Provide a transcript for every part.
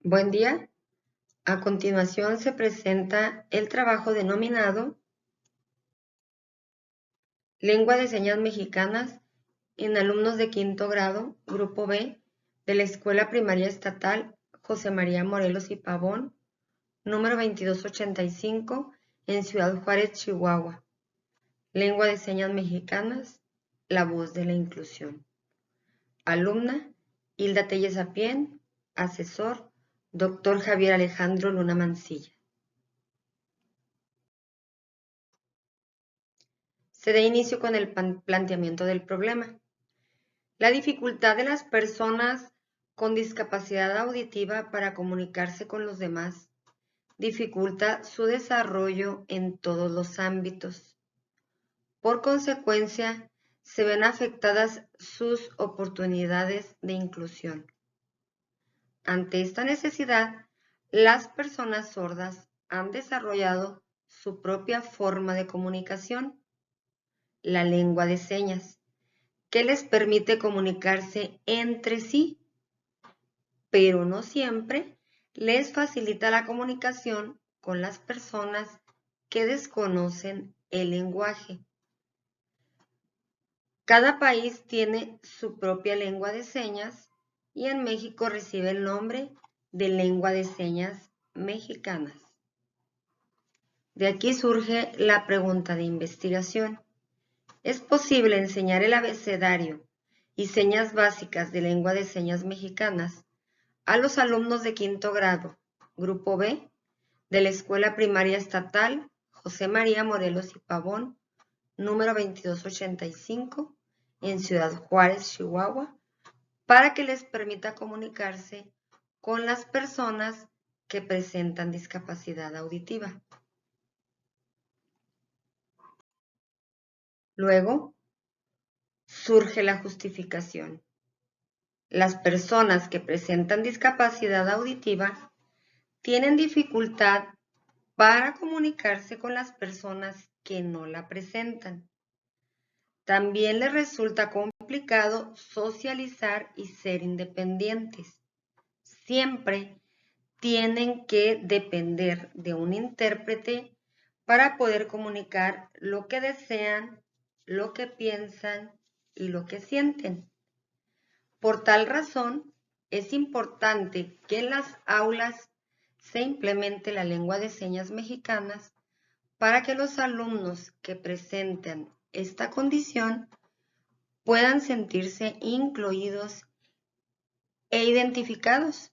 Buen día. A continuación se presenta el trabajo denominado Lengua de Señas Mexicanas en alumnos de quinto grado, Grupo B, de la Escuela Primaria Estatal José María Morelos y Pavón, número 2285, en Ciudad Juárez, Chihuahua. Lengua de Señas Mexicanas, la voz de la inclusión. Alumna, Hilda Telles Apien. Asesor, Dr. Javier Alejandro Luna Mancilla. Se da inicio con el planteamiento del problema. La dificultad de las personas con discapacidad auditiva para comunicarse con los demás dificulta su desarrollo en todos los ámbitos. Por consecuencia, se ven afectadas sus oportunidades de inclusión. Ante esta necesidad, las personas sordas han desarrollado su propia forma de comunicación, la lengua de señas, que les permite comunicarse entre sí, pero no siempre les facilita la comunicación con las personas que desconocen el lenguaje. Cada país tiene su propia lengua de señas y en México recibe el nombre de lengua de señas mexicanas. De aquí surge la pregunta de investigación. ¿Es posible enseñar el abecedario y señas básicas de lengua de señas mexicanas a los alumnos de quinto grado, Grupo B, de la Escuela Primaria Estatal José María Morelos y Pavón, número 2285, en Ciudad Juárez, Chihuahua, para que les permita comunicarse con las personas que presentan discapacidad auditiva? Luego, surge la justificación. Las personas que presentan discapacidad auditiva tienen dificultad para comunicarse con las personas que no la presentan. También les resulta complicado socializar y ser independientes. Siempre tienen que depender de un intérprete para poder comunicar lo que desean, lo que piensan y lo que sienten. Por tal razón, es importante que en las aulas se implemente la lengua de señas mexicanas para que los alumnos que presenten esta condición puedan sentirse incluidos e identificados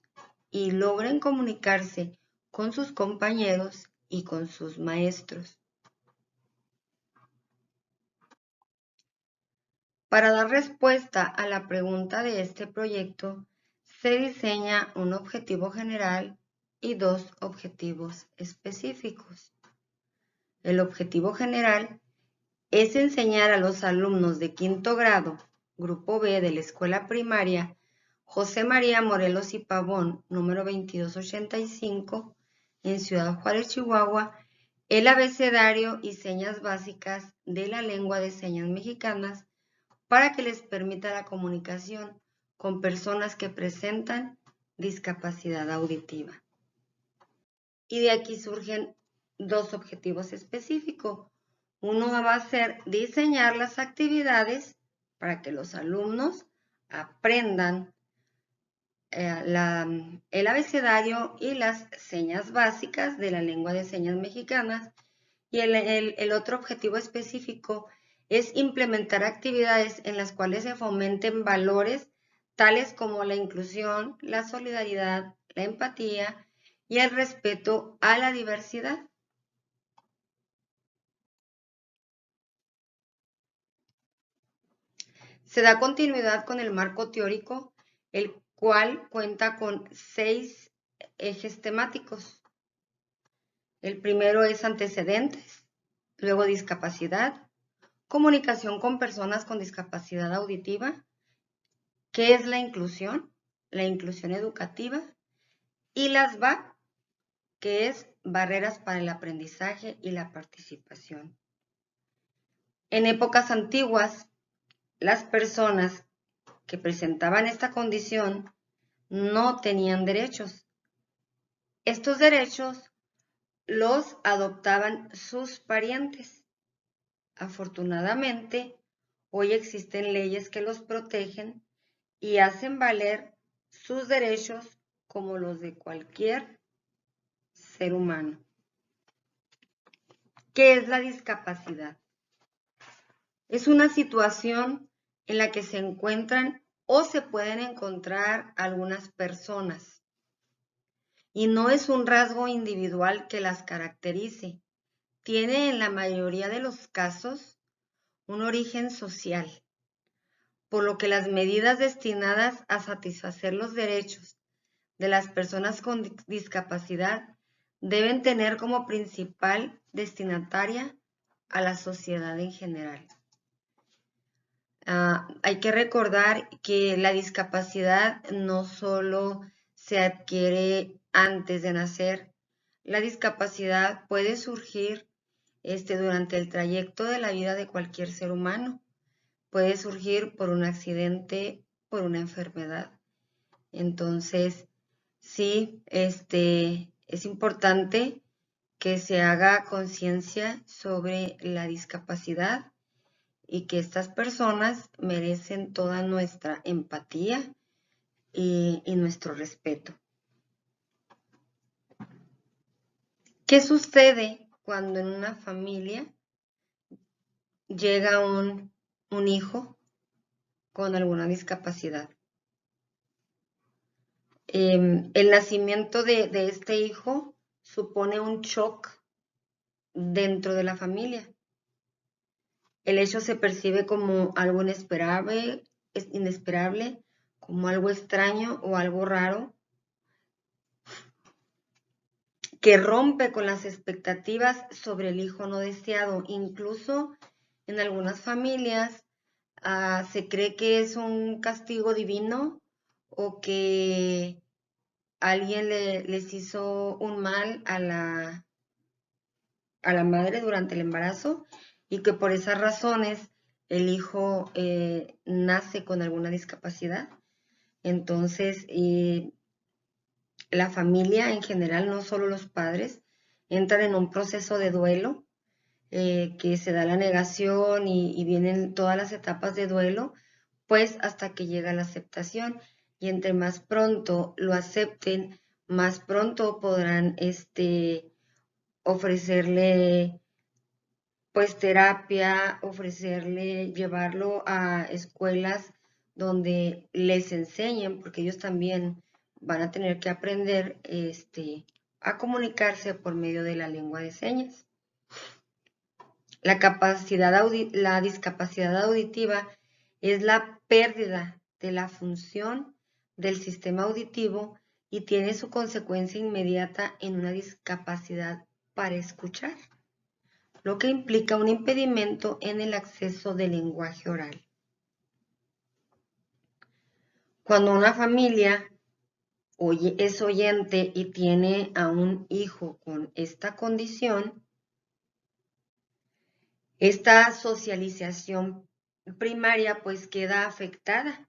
y logren comunicarse con sus compañeros y con sus maestros. Para dar respuesta a la pregunta de este proyecto, se diseña un objetivo general y dos objetivos específicos. El objetivo general es enseñar a los alumnos de quinto grado, Grupo B de la Escuela Primaria José María Morelos y Pavón, número 2285, en Ciudad Juárez, Chihuahua, el abecedario y señas básicas de la lengua de señas mexicanas para que les permita la comunicación con personas que presentan discapacidad auditiva. Y de aquí surgen dos objetivos específicos. Uno va a ser diseñar las actividades para que los alumnos aprendan el abecedario y las señas básicas de la lengua de señas mexicanas. Y el otro objetivo específico es implementar actividades en las cuales se fomenten valores tales como la inclusión, la solidaridad, la empatía y el respeto a la diversidad. Se da continuidad con el marco teórico, el cual cuenta con 6 ejes temáticos. El primero es antecedentes, luego discapacidad, comunicación con personas con discapacidad auditiva, ¿qué es la inclusión educativa? Y las BAP, que es barreras para el aprendizaje y la participación. En épocas antiguas, las personas que presentaban esta condición no tenían derechos, Estos derechos los adoptaban sus parientes. Afortunadamente, hoy existen leyes que los protegen y hacen valer sus derechos como los de cualquier ser humano. ¿Qué es la discapacidad? Es una situación en la que se encuentran o se pueden encontrar algunas personas y no es un rasgo individual que las caracterice. Tiene en la mayoría de los casos un origen social, por lo que las medidas destinadas a satisfacer los derechos de las personas con discapacidad deben tener como principal destinataria a la sociedad en general. Hay que recordar que la discapacidad no solo se adquiere antes de nacer, la discapacidad puede surgir durante el trayecto de la vida de cualquier ser humano. Puede surgir por un accidente, por una enfermedad. Entonces, sí, es importante que se haga conciencia sobre la discapacidad y que estas personas merecen toda nuestra empatía y nuestro respeto. ¿Qué sucede cuando en una familia llega un hijo con alguna discapacidad? El nacimiento de este hijo supone un shock dentro de la familia. El hecho se percibe como algo inesperable, como algo extraño o algo raro, que rompe con las expectativas sobre el hijo no deseado. Incluso en algunas familias se cree que es un castigo divino o que alguien les hizo un mal a la madre durante el embarazo y que por esas razones el hijo nace con alguna discapacidad. Entonces, la familia en general, no solo los padres, entran en un proceso de duelo, que se da la negación y vienen todas las etapas de duelo, pues hasta que llega la aceptación. Y entre más pronto lo acepten, más pronto podrán ofrecerle pues terapia, llevarlo a escuelas donde les enseñen, porque ellos también van a tener que aprender a comunicarse por medio de la lengua de señas. La discapacidad auditiva es la pérdida de la función del sistema auditivo y tiene su consecuencia inmediata en una discapacidad para escuchar, lo que implica un impedimento en el acceso del lenguaje oral. Cuando una familia es oyente y tiene a un hijo con esta condición, esta socialización primaria pues queda afectada,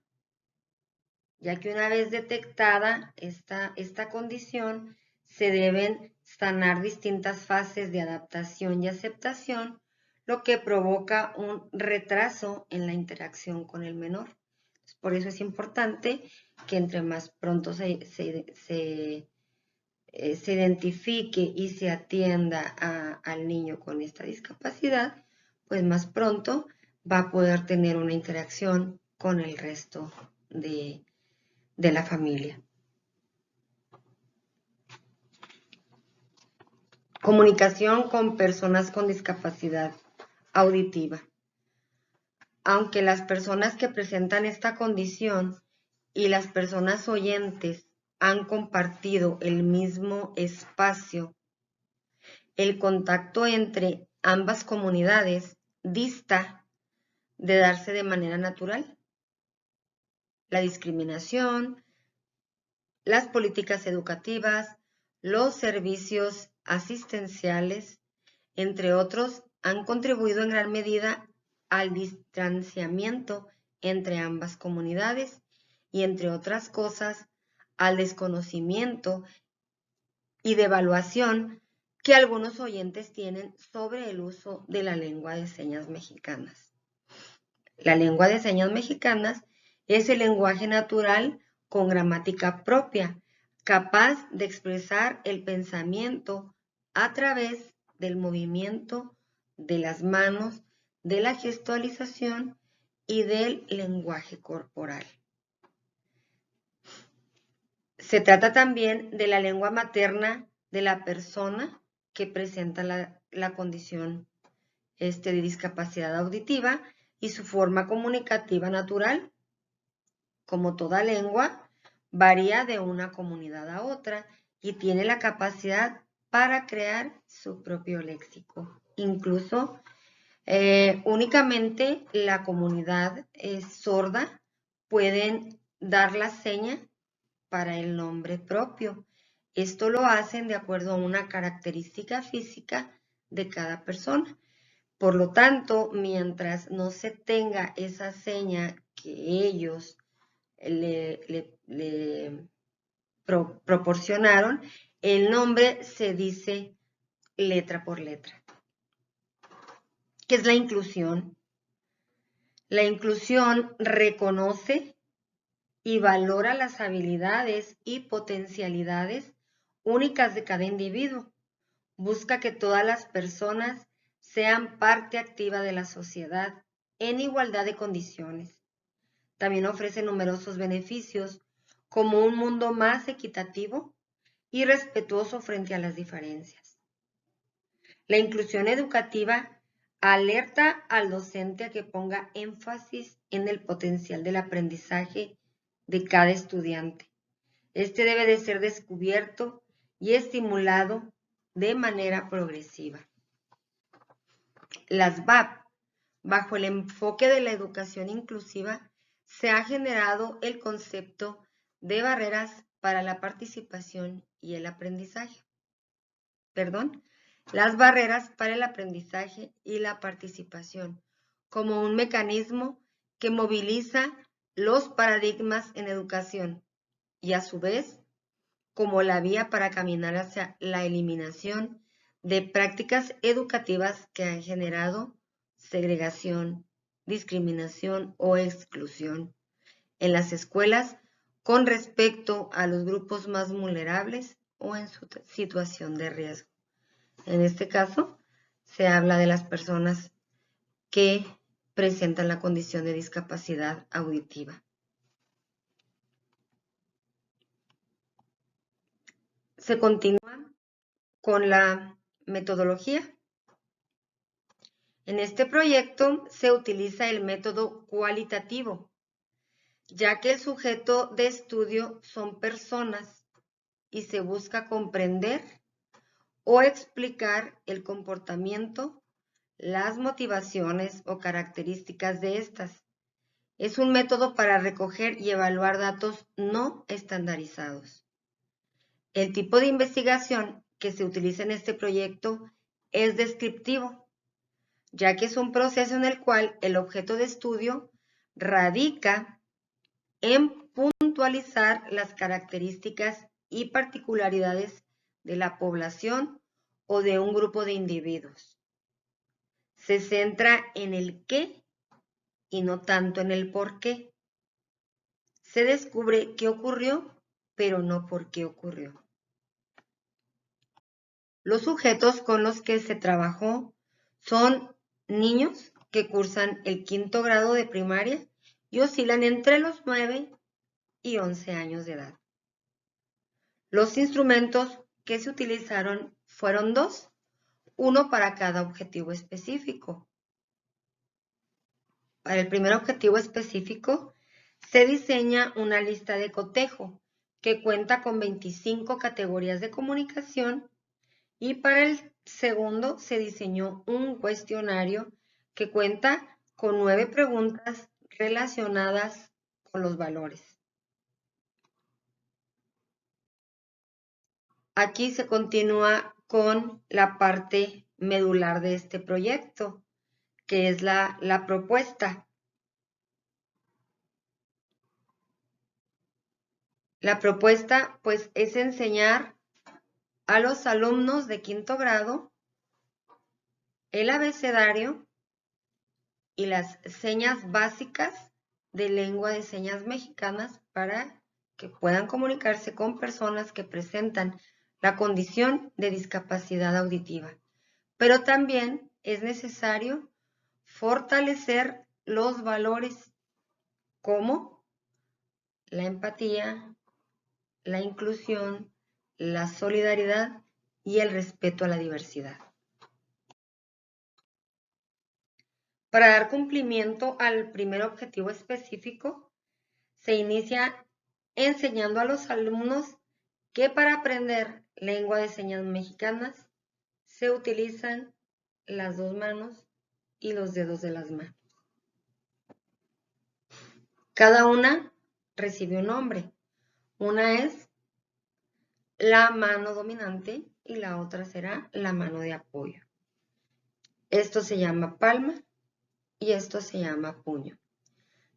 ya que una vez detectada esta condición, se deben sanar distintas fases de adaptación y aceptación, lo que provoca un retraso en la interacción con el menor. Por eso es importante que entre más pronto se identifique y se atienda al niño con esta discapacidad, pues más pronto va a poder tener una interacción con el resto de la familia. Comunicación con personas con discapacidad auditiva. Aunque las personas que presentan esta condición y las personas oyentes han compartido el mismo espacio, el contacto entre ambas comunidades dista de darse de manera natural. La discriminación, las políticas educativas, los servicios asistenciales, entre otros, han contribuido en gran medida al distanciamiento entre ambas comunidades y, entre otras cosas, al desconocimiento y de evaluación que algunos oyentes tienen sobre el uso de la lengua de señas mexicanas. La lengua de señas mexicanas es el lenguaje natural con gramática propia, capaz de expresar el pensamiento a través del movimiento de las manos, de la gestualización y del lenguaje corporal. Se trata también de la lengua materna de la persona que presenta la condición de discapacidad auditiva y su forma comunicativa natural. Como toda lengua, varía de una comunidad a otra y tiene la capacidad para crear su propio léxico. Incluso únicamente la comunidad sorda pueden dar la seña para el nombre propio. Esto lo hacen de acuerdo a una característica física de cada persona. Por lo tanto, mientras no se tenga esa seña que ellos le proporcionaron, el nombre se dice letra por letra. ¿Qué es la inclusión? La inclusión reconoce y valora las habilidades y potencialidades únicas de cada individuo. Busca que todas las personas sean parte activa de la sociedad en igualdad de condiciones. También ofrece numerosos beneficios como un mundo más equitativo y respetuoso frente a las diferencias. La inclusión educativa alerta al docente a que ponga énfasis en el potencial del aprendizaje de cada estudiante. Este debe de ser descubierto y estimulado de manera progresiva. Las BAP, bajo el enfoque de la educación inclusiva, se ha generado el concepto de barreras para la participación y el aprendizaje. Las barreras para el aprendizaje y la participación, como un mecanismo que moviliza los paradigmas en educación y a su vez como la vía para caminar hacia la eliminación de prácticas educativas que han generado segregación, discriminación o exclusión en las escuelas con respecto a los grupos más vulnerables o en su situación de riesgo. En este caso, se habla de las personas que presentan la condición de discapacidad auditiva. Se continúa con la metodología. En este proyecto se utiliza el método cualitativo, ya que el sujeto de estudio son personas y se busca comprender o explicar el comportamiento, las motivaciones o características de estas. Es un método para recoger y evaluar datos no estandarizados. El tipo de investigación que se utiliza en este proyecto es descriptivo, ya que es un proceso en el cual el objeto de estudio radica en puntualizar las características y particularidades de la población o de un grupo de individuos. Se centra en el qué y no tanto en el por qué. Se descubre qué ocurrió, pero no por qué ocurrió. Los sujetos con los que se trabajó son niños que cursan el 5º grado de primaria y oscilan entre los 9 y 11 años de edad. Los instrumentos que se utilizaron fueron 2, uno para cada objetivo específico. Para el primer objetivo específico, se diseña una lista de cotejo que cuenta con 25 categorías de comunicación y para el segundo se diseñó un cuestionario que cuenta con 9 preguntas relacionadas con los valores. Aquí se continúa con la parte medular de este proyecto, que es la propuesta. La propuesta, pues, es enseñar a los alumnos de quinto grado el abecedario y las señas básicas de lengua de señas mexicanas para que puedan comunicarse con personas que presentan la condición de discapacidad auditiva. Pero también es necesario fortalecer los valores como la empatía, la inclusión, la solidaridad y el respeto a la diversidad. Para dar cumplimiento al primer objetivo específico, se inicia enseñando a los alumnos que para aprender lengua de señas mexicanas se utilizan las dos manos y los dedos de las manos. Cada una recibe un nombre. Una es la mano dominante y la otra será la mano de apoyo. Esto se llama palma y esto se llama puño.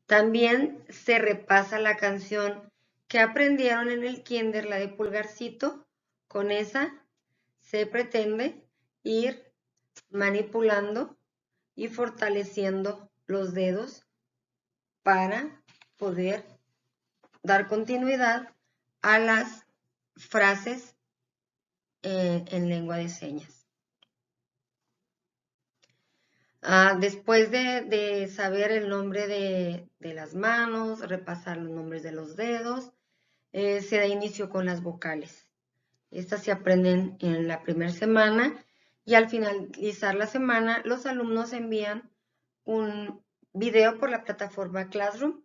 También se repasa la canción que aprendieron en el kinder, la de Pulgarcito. Con esa se pretende ir manipulando y fortaleciendo los dedos para poder dar continuidad a las frases en lengua de señas. Después de saber el nombre de las manos, repasar los nombres de los dedos, se da inicio con las vocales. Estas se aprenden en la primera semana y al finalizar la semana los alumnos envían un video por la plataforma Classroom.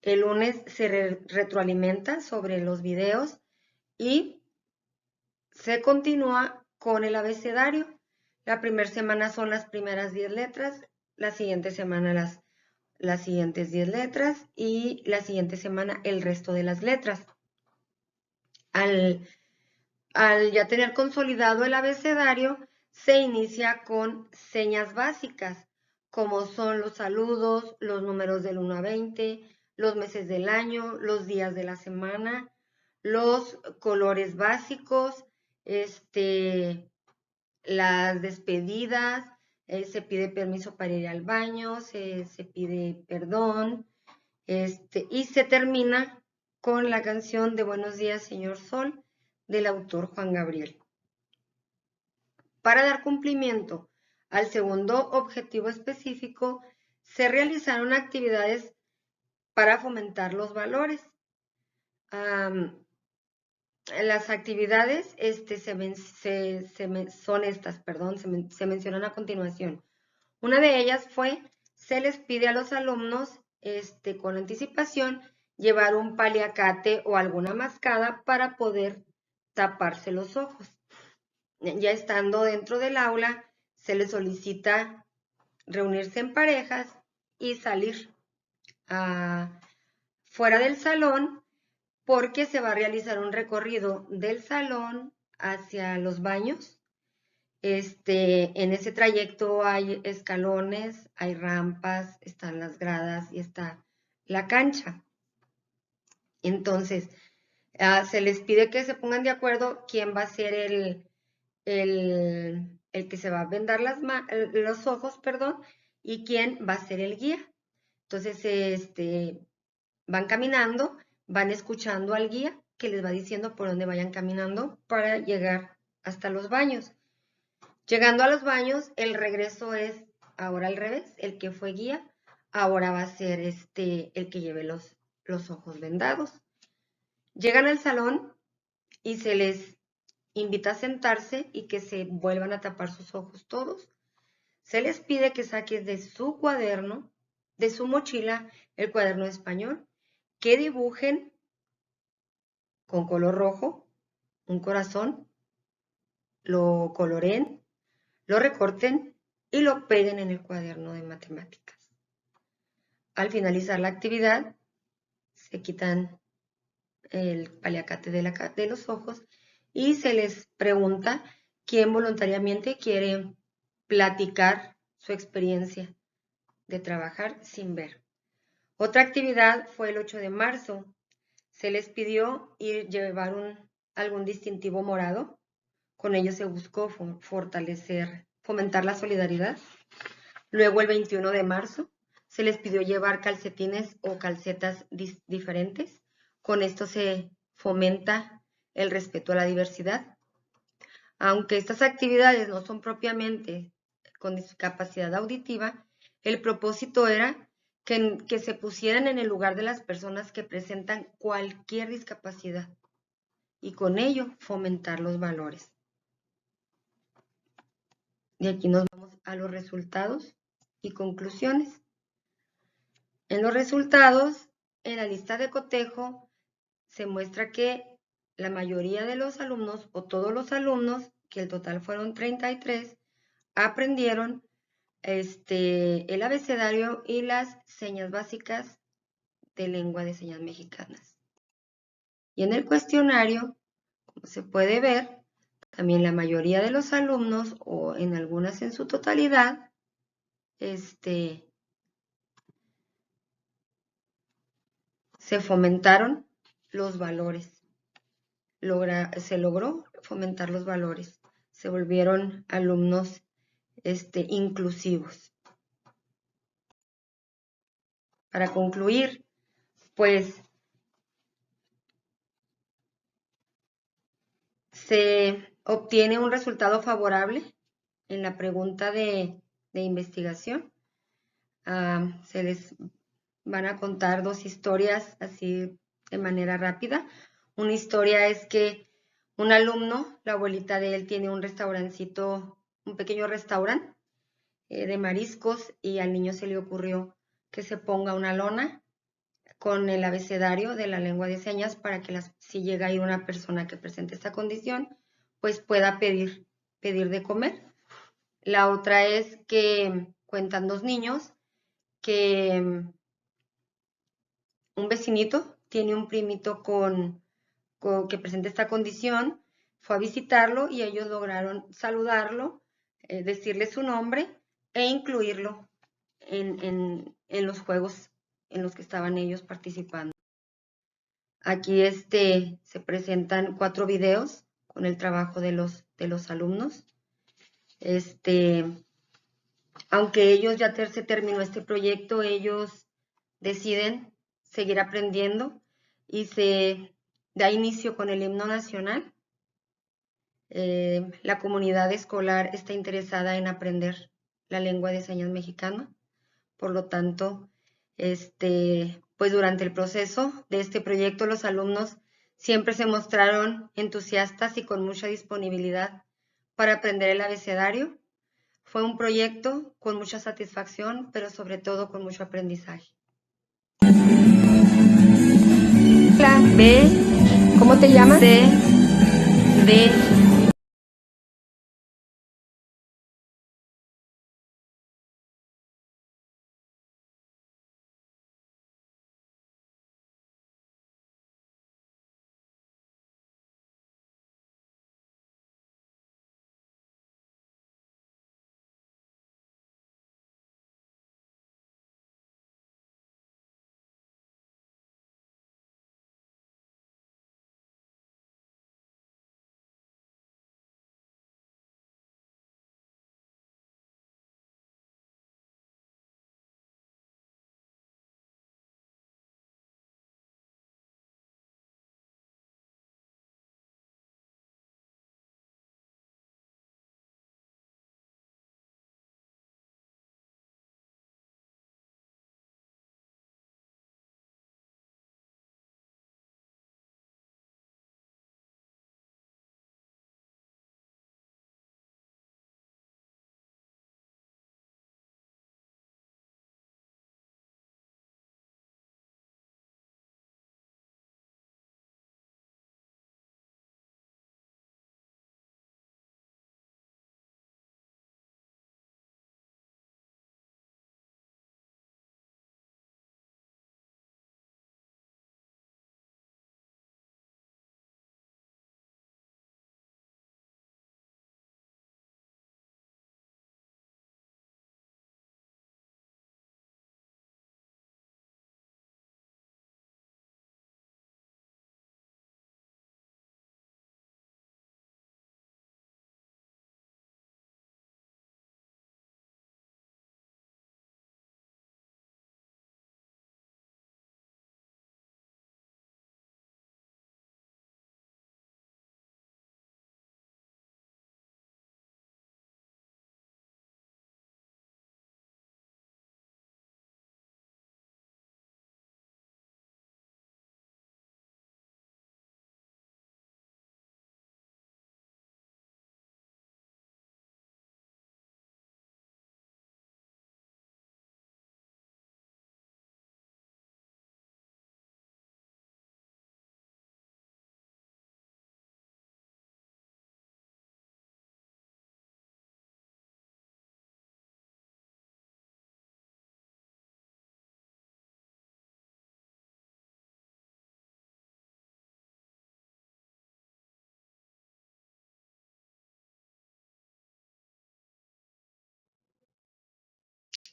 El lunes se retroalimenta sobre los videos y se continúa con el abecedario. La primera semana son las primeras 10 letras, la siguiente semana las siguientes 10 letras y la siguiente semana el resto de las letras. Al ya tener consolidado el abecedario, se inicia con señas básicas, como son los saludos, los números del 1 a 20, los meses del año, los días de la semana, los colores básicos, las despedidas, se pide permiso para ir al baño, se pide perdón, y se termina con la canción de Buenos días, señor Sol, del autor Juan Gabriel. Para dar cumplimiento al segundo objetivo específico, se realizaron actividades para fomentar los valores. Las actividades son estas, se mencionan a continuación. Una de ellas fue, se les pide a los alumnos con anticipación llevar un paliacate o alguna mascada para poder taparse los ojos. Ya estando dentro del aula, se les solicita reunirse en parejas y salir fuera del salón, porque se va a realizar un recorrido del salón hacia los baños. En ese trayecto hay escalones, hay rampas, están las gradas y está la cancha. Entonces, se les pide que se pongan de acuerdo quién va a ser el que se va a vendar los ojos, y quién va a ser el guía. Entonces, van caminando, van escuchando al guía que les va diciendo por dónde vayan caminando para llegar hasta los baños. Llegando a los baños, el regreso es ahora al revés. El que fue guía ahora va a ser el que lleve los ojos vendados. Llegan al salón y se les invita a sentarse y que se vuelvan a tapar sus ojos todos. Se les pide que saquen de su cuaderno, de su mochila, el cuaderno de español, que dibujen con color rojo un corazón, lo coloreen, lo recorten y lo peguen en el cuaderno de matemáticas. Al finalizar la actividad, se quitan el paliacate de los ojos y se les pregunta quién voluntariamente quiere platicar su experiencia de trabajar sin ver. Otra actividad fue el 8 de marzo. Se les pidió llevar algún distintivo morado. Con ello se buscó fomentar la solidaridad. Luego, el 21 de marzo, se les pidió llevar calcetines o calcetas diferentes. Con esto se fomenta el respeto a la diversidad. Aunque estas actividades no son propiamente con discapacidad auditiva, el propósito era que se pusieran en el lugar de las personas que presentan cualquier discapacidad y con ello fomentar los valores. Y aquí nos vamos a los resultados y conclusiones. En los resultados, en la lista de cotejo, se muestra que la mayoría de los alumnos, o todos los alumnos, que el total fueron 33, aprendieron el abecedario y las señas básicas de lengua de señas mexicanas. Y en el cuestionario, como se puede ver, también la mayoría de los alumnos, o en algunas en su totalidad, se fomentaron los valores. Se logró fomentar los valores. Se volvieron alumnos inclusivos. Para concluir, pues se obtiene un resultado favorable en la pregunta de investigación. Se les van a contar dos historias así de manera rápida. Una historia es que un alumno, la abuelita de él tiene un restaurancito, un pequeño restaurante de mariscos, y al niño se le ocurrió que se ponga una lona con el abecedario de la lengua de señas para que si llega a ir una persona que presente esta condición, pues pueda pedir de comer. La otra es que cuentan dos niños que un vecinito tiene un primito que presenta esta condición, fue a visitarlo y ellos lograron saludarlo, decirle su nombre e incluirlo en los juegos en los que estaban ellos participando. Aquí se presentan 4 videos con el trabajo de los alumnos. Aunque ellos ya se terminó este proyecto, ellos deciden seguir aprendiendo y se da inicio con el himno nacional. La comunidad escolar está interesada en aprender la lengua de señas mexicana. Por lo tanto, pues durante el proceso de este proyecto, los alumnos siempre se mostraron entusiastas y con mucha disponibilidad para aprender el abecedario. Fue un proyecto con mucha satisfacción, pero sobre todo con mucho aprendizaje. Hola, B. ¿Cómo te llamas? C. D.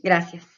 Gracias.